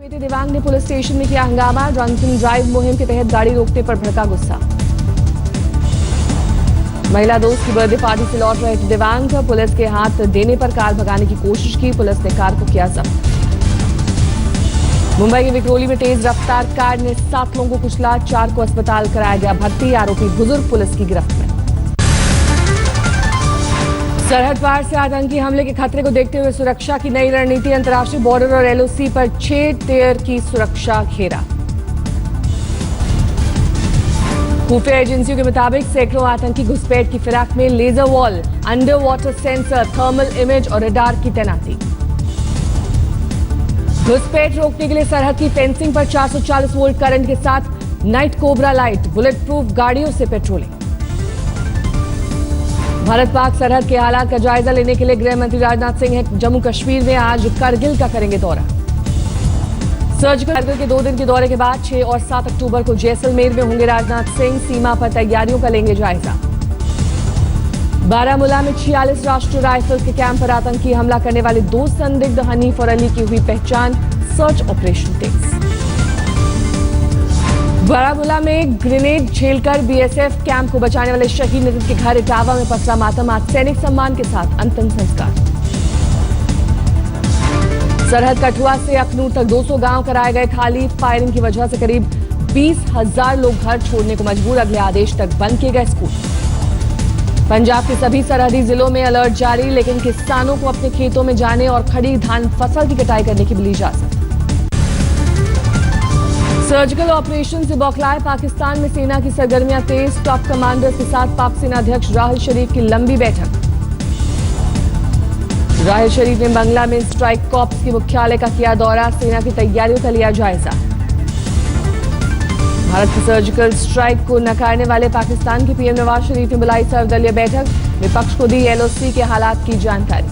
बेटे देवांग ने police station में किया हंगामा। ड्रंकन ड्राइव मुहिम के तहत गाड़ी रोकने पर भड़का गुस्सा। महिला दोस्त की बर्थडे पार्टी से लौट रहे थे देवांग, पुलिस के हाथ देने पर कार भगाने की कोशिश की। पुलिस ने कार को किया जब्त। मुंबई के विक्रोली में तेज रफ्तार कार ने 7 लोगों को कुचला, 4 को अस्पताल कराया गया भर्ती। आरोपी बुजुर्ग पुलिस की गिरफ्त में। सरहद पार से आतंकी हमले के खतरे को देखते हुए सुरक्षा की नई रणनीति। अंतर्राष्ट्रीय बॉर्डर और एलओसी पर 6 टियर की सुरक्षा घेरा। खुफिया एजेंसियों के मुताबिक सैकड़ों आतंकी घुसपैठ की फिराक में laser wall, under water sensor, thermal image और रडार की तैनाती। घुसपैठ रोकने के लिए सरहद की फेंसिंग पर 440 वोल्ट करंट के साथ night cobra light, bullet proof गाड़ियों से पेट्रोलिंग। भारत पाक सरहद के हालात का जायजा लेने के लिए गृह मंत्री राजनाथ सिंह जम्मू कश्मीर में आज करगिल का करेंगे दौरा। सर्जिकल करगिल के 2 दिन के दौरे के बाद 6 और 7 अक्टूबर को जैसलमेर में होंगे राजनाथ सिंह। सीमा पर तैयारियों का लेंगे जायजा। बारामूला में 46 राष्ट्रीय राइफल्स के कैंप पर आतंकी हमला करने वाले 2 संदिग्ध हनीफ और अली की हुई पहचान। सर्च ऑपरेशन तेज। बारामूला में ग्रेनेड झेलकर बीएसएफ कैंप को बचाने वाले शहीद नितिन के घर इटावा में पसरा मातम। आज सैनिक सम्मान के साथ अंतिम संस्कार। सरहद कठुआ से अखनूर तक 200 गांव कराए गए खाली। फायरिंग की वजह से करीब 20,000 लोग घर छोड़ने को मजबूर। अगले आदेश तक बंद किए गए स्कूल। पंजाब के सभी सरहदी जिलों में अलर्ट जारी, लेकिन किसानों को अपने खेतों में जाने और खड़ी धान फसल की कटाई करने की मिली इजाजत। सर्जिकल ऑपरेशन से बौखलाए पाकिस्तान में सेना की सरगर्मियां तेज। टॉप कमांडर्स के साथ पाक सेना अध्यक्ष राहिल शरीफ की लंबी बैठक। राहिल शरीफ ने बंगला में स्ट्राइक कॉर्प्स के मुख्यालय का किया दौरा। सेना की तैयारियों का लिया जायजा। भारत की सर्जिकल स्ट्राइक को नकारने वाले पाकिस्तान के पीएम नवाज शरीफ ने बुलाई सर्वदलीय बैठक। विपक्ष को दी एलओसी के हालात की जानकारी।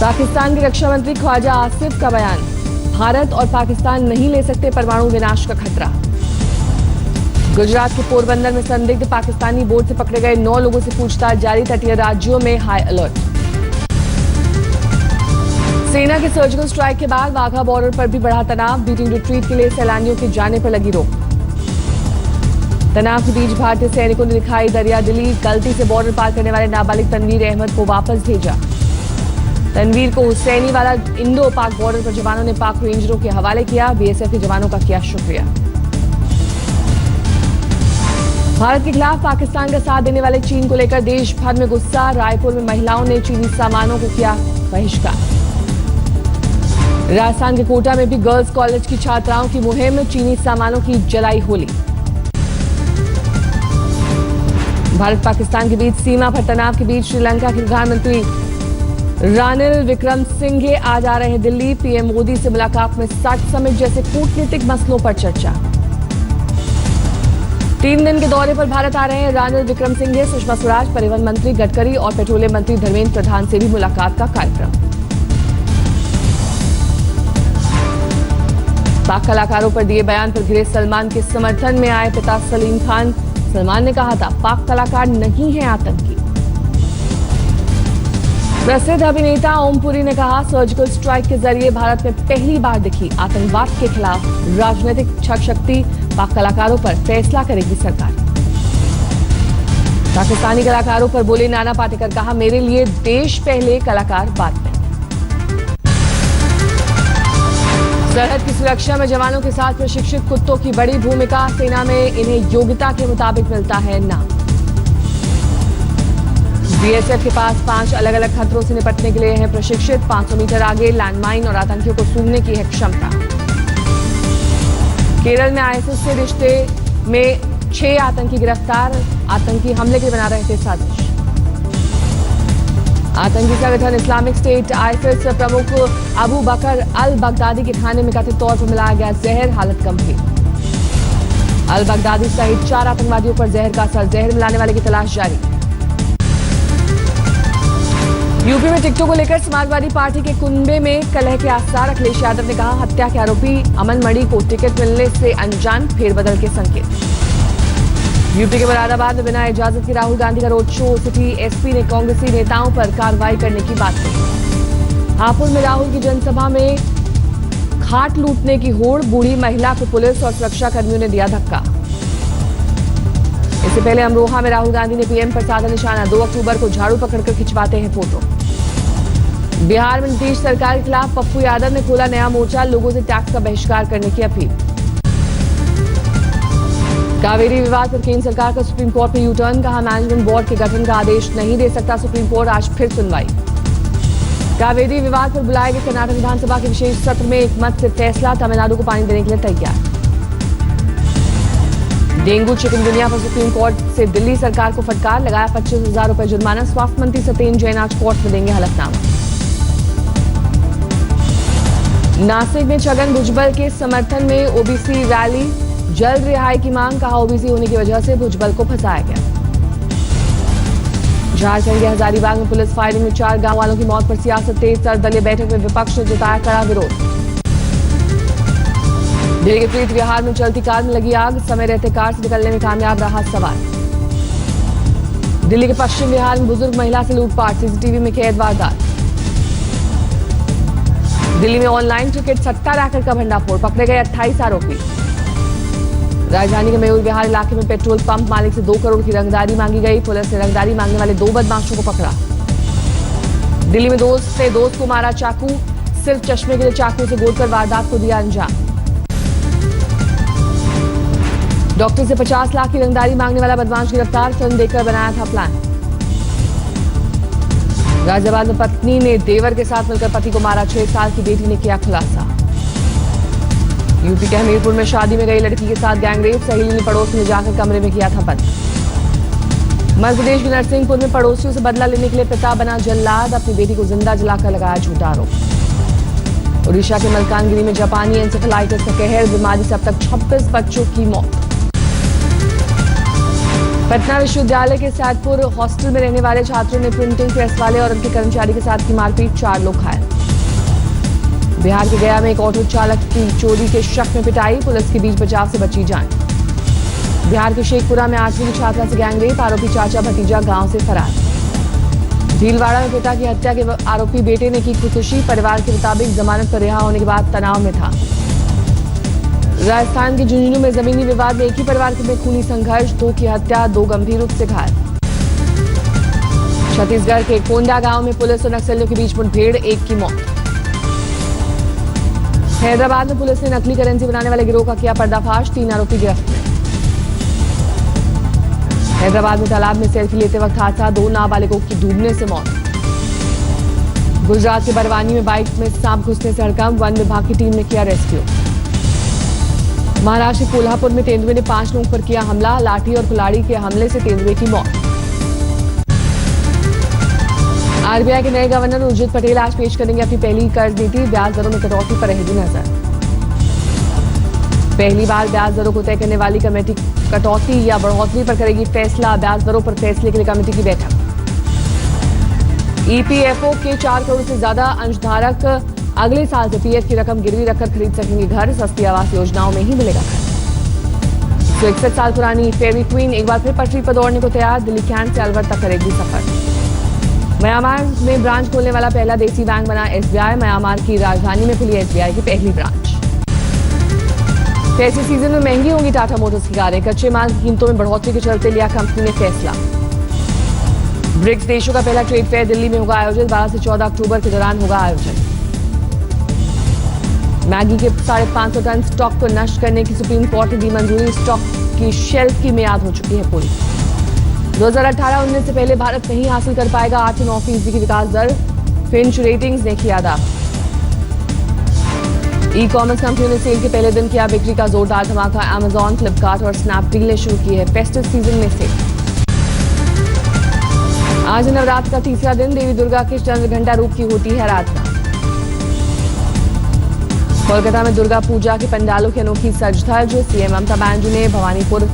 पाकिस्तान के रक्षा मंत्री ख्वाजा आसिफ का बयान, भारत और पाकिस्तान नहीं ले सकते परमाणु विनाश का खतरा। गुजरात के पोरबंदर में संदिग्ध पाकिस्तानी बोट से पकड़े गए 9 लोगों से पूछताछ जारी। तटीय राज्यों में हाई अलर्ट। सेना के सर्जिकल स्ट्राइक के बाद वाघा बॉर्डर पर भी बढ़ा तनाव। बीटिंग रिट्रीट के लिए सैलानियों के जाने पर लगी रोक। तनाव के बीच भारतीय सैनिकों ने दिखाई दरिया दिली। गलती से बॉर्डर पार करने वाले नाबालिग तनवीर अहमद को वापस भेजा। तनवीर को हुसैनी वाला इंडो पाक बॉर्डर पर जवानों ने पाक रेंजरों के हवाले किया। बीएसएफ के जवानों का किया शुक्रिया। भारत के खिलाफ पाकिस्तान का साथ देने वाले चीन को लेकर देश भर में गुस्सा। रायपुर में महिलाओं ने चीनी सामानों को किया बहिष्कार। राजस्थान के कोटा में भी गर्ल्स कॉलेज की छात्राओं की मुहिम। चीनी सामानों की जलाई होली। भारत पाकिस्तान के बीच सीमा पर तनाव के बीच श्रीलंका के प्रधानमंत्री रानिल विक्रमसिंघे आज आ रहे हैं दिल्ली। पीएम मोदी से मुलाकात में 60 समिट जैसे कूटनीतिक मसलों पर चर्चा। 3 दिन के दौरे पर भारत आ रहे हैं रानिल विक्रमसिंघे। सुषमा स्वराज, परिवहन मंत्री गडकरी और पेट्रोलियम मंत्री धर्मेंद्र प्रधान से भी मुलाकात का कार्यक्रम। पाक कलाकारों पर दिए बयान पर घिरे सलमान के समर्थन में आए पिता सलीम खान। सलमान ने कहा था, पाक कलाकार नहीं है आतंकी। प्रसिद्ध अभिनेता ओम पुरी ने कहा, सर्जिकल स्ट्राइक के जरिए भारत में पहली बार दिखी आतंकवाद के खिलाफ राजनीतिक शक्ति। पाक कलाकारों पर फैसला करेगी सरकार। पाकिस्तानी कलाकारों पर बोले नाना पाटेकर, कहा, मेरे लिए देश पहले, कलाकार बाद में। सरहद की सुरक्षा में जवानों के साथ प्रशिक्षित कुत्तों की बड़ी भूमिका। सेना में इन्हें योग्यता के मुताबिक मिलता है नाम। बीएसएफ के पास 5 अलग अलग खतरों से निपटने के लिए है प्रशिक्षित। 500 मीटर आगे लैंडमाइन और आतंकियों को सूंघने की है क्षमता। केरल में आईएसआईएस से रिश्ते में 6 आतंकी गिरफ्तार। आतंकी हमले के बना रहे थे साजिश। आतंकी संगठन इस्लामिक स्टेट आईएसआईएस प्रमुख अबू बकर अल बगदादी के खाने में कथित तौर पर मिलाया गया जहर, हालत गंभीर। अल बगदादी सहित 4 आतंकवादियों पर जहर का असर। जहर मिलाने वाले की तलाश जारी। यूपी में टिकटों को लेकर समाजवादी पार्टी के कुनबे में कलह के आसार। अखिलेश यादव ने कहा, हत्या के आरोपी अमन मणि को टिकट मिलने से अनजान, फेरबदल के संकेत। यूपी के मुरादाबाद में बिना इजाजत के राहुल गांधी का रोड शो। सिटी एसपी ने कांग्रेसी नेताओं पर कार्रवाई करने की बात कही। हापुड़ में राहुल की जनसभा में घाट लूटने की होड़, बूढ़ी महिला को पुलिस और सुरक्षा कर्मियों ने दिया धक्का। इससे पहले अमरोहा में राहुल गांधी ने पीएम पर साधा निशाना, 2 अक्टूबर को झाड़ू पकड़कर खिंचवाते हैं फोटो। बिहार में नीतीश सरकार के खिलाफ पप्पू यादव ने खोला नया मोर्चा, लोगों से टैक्स का बहिष्कार करने की अपील। कावेरी विवाद पर केंद्र सरकार का सुप्रीम कोर्ट में यूटर्न, कहा मैनेजमेंट बोर्ड के गठन का आदेश नहीं दे सकता सुप्रीम कोर्ट, आज फिर सुनवाई। कावेरी विवाद पर बुलाए गए कर्नाटक विधानसभा के विशेष सत्र में एक मत से फैसला, तमिलनाडु को पानी देने के लिए तैयार। डेंगू चिकनगुनिया पर सुप्रीम कोर्ट से दिल्ली सरकार को फटकार, लगाया 25,000 रुपए जुर्माना, स्वास्थ्य मंत्री सत्येंद्र जैन आज कोर्ट में देंगे हलफनामा। नासिक में छगन भुजबल के समर्थन में ओबीसी रैली, जल्द रिहाई की मांग, कहा ओबीसी होने की वजह से भुजबल को फंसाया गया। झारखंड के हजारीबाग में पुलिस फायरिंग में 4 गांव वालों की मौत पर सियासत तेज, सर्वदलीय बैठक में विपक्ष ने जताया कड़ा विरोध। दिल्ली के प्रीत विहार में चलती कार में लगी आग, समय रहते कार से निकलने में कामयाब रहा सवार। दिल्ली के पश्चिम विहार में बुजुर्ग महिला से लूटपाट, सीसीटीवी में कैद वारदात। दिल्ली में ऑनलाइन टिकट सट्टा रैकेट का भंडाफोड़, पकड़े गए 28 आरोपी। राजधानी के मयूर विहार इलाके में पेट्रोल पंप मालिक से 2 करोड़ की रंगदारी मांगी गई, पुलिस ने रंगदारी मांगने वाले 2 बदमाशों को पकड़ा। दिल्ली में दोस्त से दोस्त को मारा चाकू, सिर्फ चश्मे के लिए चाकू से गोदकर वारदात को दिया अंजाम। डॉक्टर से 50 लाख की रंगदारी मांगने वाला बदमाश गिरफ्तार, फिल्म देखकर बनाया था प्लान। गाजियाबाद में पत्नी ने देवर के साथ मिलकर पति को मारा, 6 साल की बेटी ने किया खुलासा। यूपी के हमीरपुर में शादी में गई लड़की के साथ गैंगरेप, सहेली ने पड़ोस में जाकर कमरे में किया था बंद। मध्य प्रदेश के नरसिंहपुर में पड़ोसियों से बदला लेने के लिए पिता बना जल्लाद, अपनी बेटी को जिंदा जलाकर लगाया झूठा आरोप। ओडिशा के मलकानगिरी में जापानी एंसेफेलाइटिस का कहर, बीमारी से अब तक 26 बच्चों की मौत। पटना विश्वविद्यालय के सैदपुर हॉस्टल में रहने वाले छात्रों ने प्रिंटिंग प्रेस वाले और उनके कर्मचारी के साथ की मारपीट, 4 लोग घायल। बिहार के गया में एक ऑटो चालक की चोरी के शक में पिटाई, पुलिस के बीच बचाव से बची जान। बिहार के शेखपुरा में 8वीं की छात्रा से गैंगरेप, आरोपी चाचा भतीजा गांव से फरार। भीलवाड़ा में पिता की हत्या के आरोपी बेटे ने की खुदकुशी, परिवार के मुताबिक जमानत पर रिहा होने के बाद तनाव में था। राजस्थान के झुंझुनू में जमीनी विवाद में एक ही परिवार में खूनी संघर्ष, 2 की हत्या, 2 गंभीर रूप से घायल। छत्तीसगढ़ के कोंडा गांव में पुलिस और नक्सलियों के बीच मुठभेड़, 1 की मौत। हैदराबाद में पुलिस ने नकली करेंसी बनाने वाले गिरोह का किया पर्दाफाश, 3 आरोपी गिरफ्त में। हैदराबाद में तालाब में सेल्फी लेते वक्त हादसा, 2 नाबालिगों की डूबने से मौत। गुजरात के बरवानी में बाइक में सांप घुसने से हड़कंप, वन विभाग की टीम ने किया रेस्क्यू। महाराष्ट्र के कोल्हापुर में तेंदुए ने 5 लोगों पर किया हमला, लाठी और कुल्हाड़ी के हमले से तेंदुए की मौत। आरबीआई के नए गवर्नर उर्जित पटेल आज पेश करेंगे अपनी पहली कर्ज नीति, ब्याज दरों में कटौती पर रहेगी नजर। पहली बार ब्याज दरों को तय करने वाली कमेटी कटौती या बढ़ोतरी पर करेगी फैसला, ब्याज दरों पर फैसले के लिए कमेटी की बैठक। ईपीएफओ के 4 करोड़ से ज्यादा अंशधारक अगले साल से पीएफ की रकम गिरवी रखकर खरीद सकेंगे घर, सस्ती आवास योजनाओं में ही मिलेगा घर। 161 साल पुरानी फेरी क्वीन एक बार फिर पटरी पर दौड़ने को तैयार, दिल्ली कैंट से अलवर तक करेगी सफर। म्यांमार में ब्रांच खोलने वाला पहला देसी बैंक बना एसबीआई, म्यांमार की राजधानी में खुली एसबीआई की पहली ब्रांच। फैस्टिव सीजन में महंगी होंगी टाटा मोटर्स की कारें, कच्चे माल की कीमतों में बढ़ोतरी के चलते लिया कंपनी ने फैसला। ब्रिक्स देशों का पहला ट्रेड फेयर दिल्ली में होगा आयोजित, 12 से 14 अक्टूबर के दौरान होगा आयोजन। मैगी के 550 टन स्टॉक को नष्ट करने की सुप्रीम कोर्ट ने दी मंजूरी, स्टॉक की शेल्फ की मियाद हो चुकी है पूरी। 2018-19 से पहले भारत नहीं हासिल कर पाएगा 8 से 9% की विकास दर, फिंच रेटिंग्स ने किया दावा। ई कॉमर्स कंपनियों ने सेल के पहले दिन किया बिक्री का जोरदार धमाका, अमेजॉन, फ्लिपकार्ट और स्नैपडील ने शुरू की है फेस्टिव सीजन में सेल। आज नवरात्र का तीसरा दिन, देवी दुर्गा के चंद्रघंटा रूप की होती है आराधना। कोलकाता में दुर्गा पूजा के पंडालों की अनोखी सज-धज, सीएम ममता बनर्जी ने भवानीपुर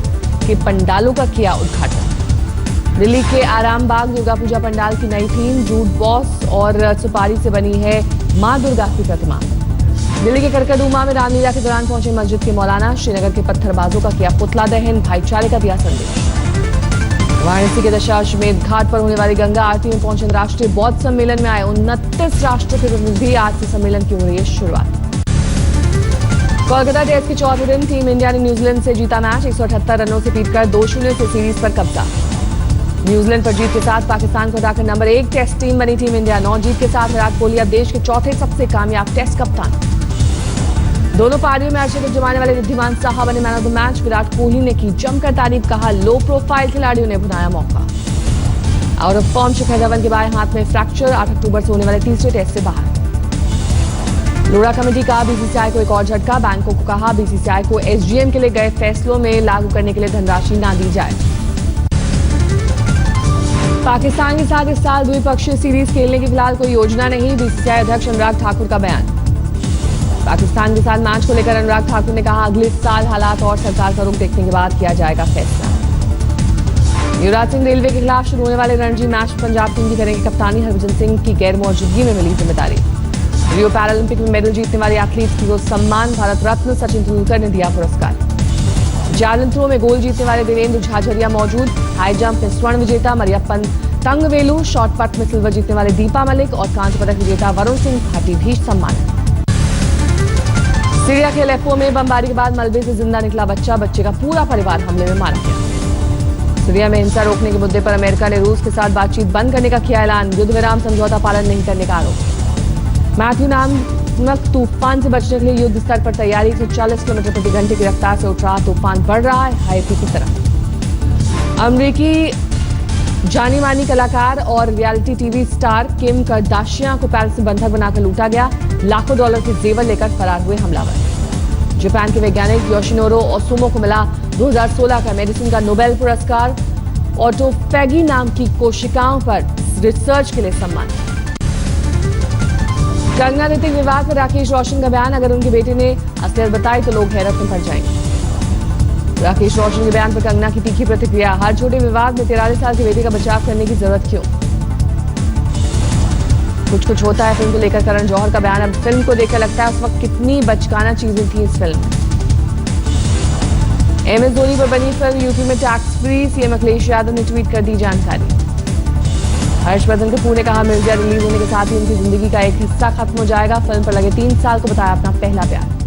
के पंडालों का किया उद्घाटन। दिल्ली के आरामबाग दुर्गा पूजा पंडाल की नई थीम, जूट बॉस और सुपारी से बनी है मां दुर्गा की प्रतिमा। दिल्ली के करकड़ूमा में रामलीला के दौरान पहुंचे मस्जिद के मौलाना, श्रीनगर के पत्थरबाजों का किया पुतला दहन, भाईचारे का दिया संदेश। वाराणसी के दशाश्वमेध घाट पर होने वाली गंगा आरती में पहुंचे राष्ट्रीय बौद्ध सम्मेलन में आए 29 राष्ट्रों के प्रतिनिधि, आज से सम्मेलन की हो रही है शुरुआत। कोलकाता टेस्ट के चौथे दिन टीम इंडिया ने न्यूजीलैंड से जीता मैच। 178 रनों से पीटकर 2-0 से सीरीज पर कब्जा। न्यूजीलैंड पर जीत के साथ पाकिस्तान को हटाकर नंबर 1 टेस्ट टीम बनी टीम इंडिया। 9 जीत के साथ विराट कोहली अब देश के चौथे सबसे कामयाब टेस्ट कप्तान। दोनों पारियों में अर्शद जमाने वाले रिद्धिमान साहा बने man of the match. Virat Kohli ने की जमकर तारीफ, कहा लो प्रोफाइल खिलाड़ियों ने बनाया मौका। Out of form Shikhar Dhawan के बाएं हाथ में फ्रैक्चर, 8 अक्टूबर से होने वाले तीसरे टेस्ट से बाहर। लोढ़ा कमेटी का बीसीसीआई को एक और झटका। बैंकों को कहा बीसीसीआई को एसजीएम के लिए गए फैसलों में लागू करने के लिए धनराशि न दी जाए। पाकिस्तान के साथ इस साल द्विपक्षीय सीरीज खेलने की फिलहाल कोई योजना नहीं। बीसीसीआई अध्यक्ष अनुराग ठाकुर का बयान। पाकिस्तान के साथ मैच को लेकर अनुराग ठाकुर ने कहा अगले साल हालात और सरकार का रुख देखने के बाद किया जाएगा फैसला। युवराज सिंह रेलवे के खिलाफ शुरू होने वाले रणजी मैच पंजाब टीम की करेंगे कप्तानी। हरभजन सिंह की गैर मौजूदगी में मिली जिम्मेदारी। रियो पैरालंपिक में मेडल जीतने वाले एथलीट को सम्मान, भारत रत्न सचिन तेंदुलकर ने दिया पुरस्कार। जैवलिन थ्रो में गोल्ड जीतने वाले देवेंद्र झाझरिया मौजूद। हाई जंप में स्वर्ण विजेता मरियप्पन तंगवेलु, शॉर्टपट में सिल्वर जीतने वाले दीपा मलिक और कांस्य पदक विजेता वरुण सिंह भाटी भी सम्मानित। सीरिया के अलेप्पो में बमबारी के बाद मलबे से जिंदा निकला बच्चा। बच्चे का पूरा परिवार हमले में मारा गया। सीरिया में हिंसा रोकने के मुद्दे पर अमेरिका ने रूस के साथ बातचीत बंद करने का किया ऐलान। युद्ध विराम समझौता पालन नहीं करने का आरोप। मैथ्यू नामक तूफान से बचने के लिए युद्ध स्तर पर तैयारी। 140 किलोमीटर प्रति घंटे की रफ्तार से उठ रहा तूफान बढ़ रहा है हाइती की तरफ। अमेरिकी जानी मानी कलाकार और रियलिटी टीवी स्टार किम करदाशियां को पैलेस में बंधक बनाकर लूटा गया। लाखों डॉलर के जेवर लेकर फरार हुए हमलावर। जापान के वैज्ञानिक योशिनोरो ओसुमो को मिला 2016 का मेडिसिन का नोबेल पुरस्कार। ऑटोफैगी नाम की कोशिकाओं पर रिसर्च के लिए सम्मान। कंगना ऋतिक विवाद पर राकेश रोशन का बयान। अगर उनके बेटे ने असलियत बताई तो लोग हैरत में पड़ जाएंगे। राकेश रोशन के बयान पर कंगना की तीखी प्रतिक्रिया। हर छोटे विवाद में 43 साल के बेटे का बचाव करने की जरूरत क्यों? कुछ होता है फिल्म को लेकर करण जौहर का बयान। अब फिल्म को देखकर लगता है उस वक्त कितनी बचकाना चीजें थी इस फिल्म में। एमएस धोनी पर बनी फिल्म यूपी में tax free, CM Akhilesh Yadav ने ट्वीट कर दी जानकारी। हर्षवर्धन कपूर ने कहा मिर्जा रिलीज होने के साथ ही उनकी जिंदगी का एक हिस्सा खत्म हो जाएगा। फिल्म पर लगे 3 साल को बताया अपना पहला प्यार।